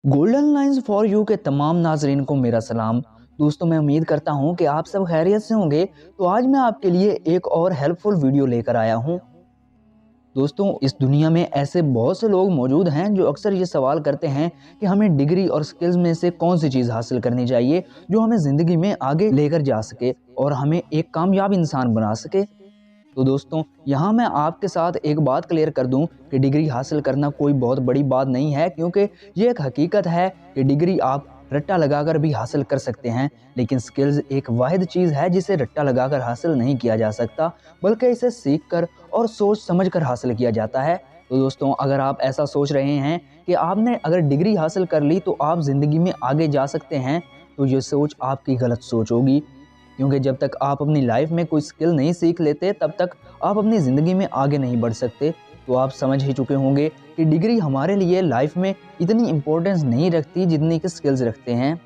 Golden lines for you के तमाम नाजरीन को मेरा सलाम। दोस्तों, मैं उम्मीद करता हूं कि आप सब खैरियत से होंगे। तो आज मैं आपके लिए एक और हेल्पफुल वीडियो लेकर आया हूं। दोस्तों, इस दुनिया में ऐसे बहुत से लोग मौजूद हैं जो अक्सर ये सवाल करते हैं कि हमें डिग्री और स्किल्स में से कौन सी चीज़ हासिल करनी चाहिए जो हमें ज़िंदगी में आगे लेकर जा सके और हमें एक कामयाब इंसान बना सके। तो दोस्तों, यहाँ मैं आपके साथ एक बात क्लियर कर दूं कि डिग्री हासिल करना कोई बहुत बड़ी बात नहीं है, क्योंकि ये एक हकीकत है कि डिग्री आप रट्टा लगाकर भी हासिल कर सकते हैं, लेकिन स्किल्स एक वाहिद चीज़ है जिसे रट्टा लगाकर हासिल नहीं किया जा सकता, बल्कि इसे सीख कर और सोच समझ कर हासिल किया जाता है। तो दोस्तों, अगर आप ऐसा सोच रहे हैं कि आपने अगर डिग्री हासिल कर ली तो आप ज़िंदगी में आगे जा सकते हैं, तो ये सोच आपकी गलत सोच होगी, क्योंकि जब तक आप अपनी लाइफ में कोई स्किल नहीं सीख लेते तब तक आप अपनी ज़िंदगी में आगे नहीं बढ़ सकते। तो आप समझ ही चुके होंगे कि डिग्री हमारे लिए लाइफ में इतनी इम्पोर्टेंस नहीं रखती जितनी कि स्किल्स रखते हैं।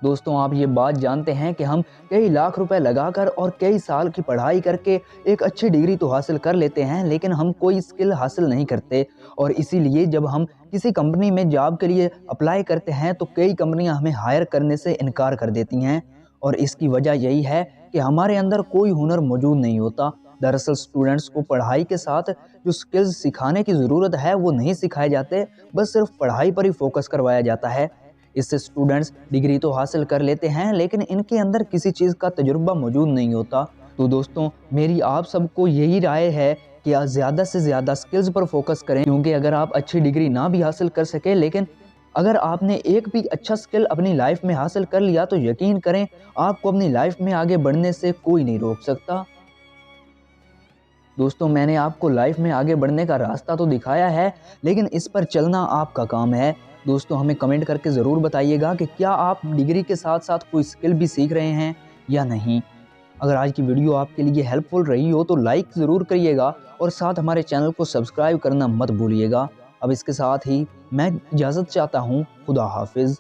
दोस्तों, आप ये बात जानते हैं कि हम कई लाख रुपए लगाकर और कई साल की पढ़ाई करके एक अच्छी डिग्री तो हासिल कर लेते हैं, लेकिन हम कोई स्किल हासिल नहीं करते। और इसीलिए जब हम किसी कंपनी में जॉब के लिए अप्लाई करते हैं तो कई कंपनियां हमें हायर करने से इनकार कर देती हैं। और इसकी वजह यही है कि हमारे अंदर कोई हुनर मौजूद नहीं होता। दरअसल स्टूडेंट्स को पढ़ाई के साथ जो स्किल्स सिखाने की ज़रूरत है वो नहीं सिखाए जाते, बस सिर्फ पढ़ाई पर ही फोकस करवाया जाता है। इससे स्टूडेंट्स डिग्री तो हासिल कर लेते हैं, लेकिन इनके अंदर किसी चीज़ का तजुर्बा मौजूद नहीं होता। तो दोस्तों, मेरी आप सबको यही राय है कि आप ज़्यादा से ज़्यादा स्किल्स पर फोकस करें, क्योंकि अगर आप अच्छी डिग्री ना भी हासिल कर सके, लेकिन अगर आपने एक भी अच्छा स्किल अपनी लाइफ में हासिल कर लिया तो यकीन करें आपको अपनी लाइफ में आगे बढ़ने से कोई नहीं रोक सकता। दोस्तों, मैंने आपको लाइफ में आगे बढ़ने का रास्ता तो दिखाया है, लेकिन इस पर चलना आपका काम है। दोस्तों, हमें कमेंट करके ज़रूर बताइएगा कि क्या आप डिग्री के साथ साथ कोई स्किल भी सीख रहे हैं या नहीं। अगर आज की वीडियो आपके लिए हेल्पफुल रही हो तो लाइक ज़रूर करिएगा और साथ हमारे चैनल को सब्सक्राइब करना मत भूलिएगा। अब इसके साथ ही मैं इजाज़त चाहता हूँ। खुदा हाफिज़।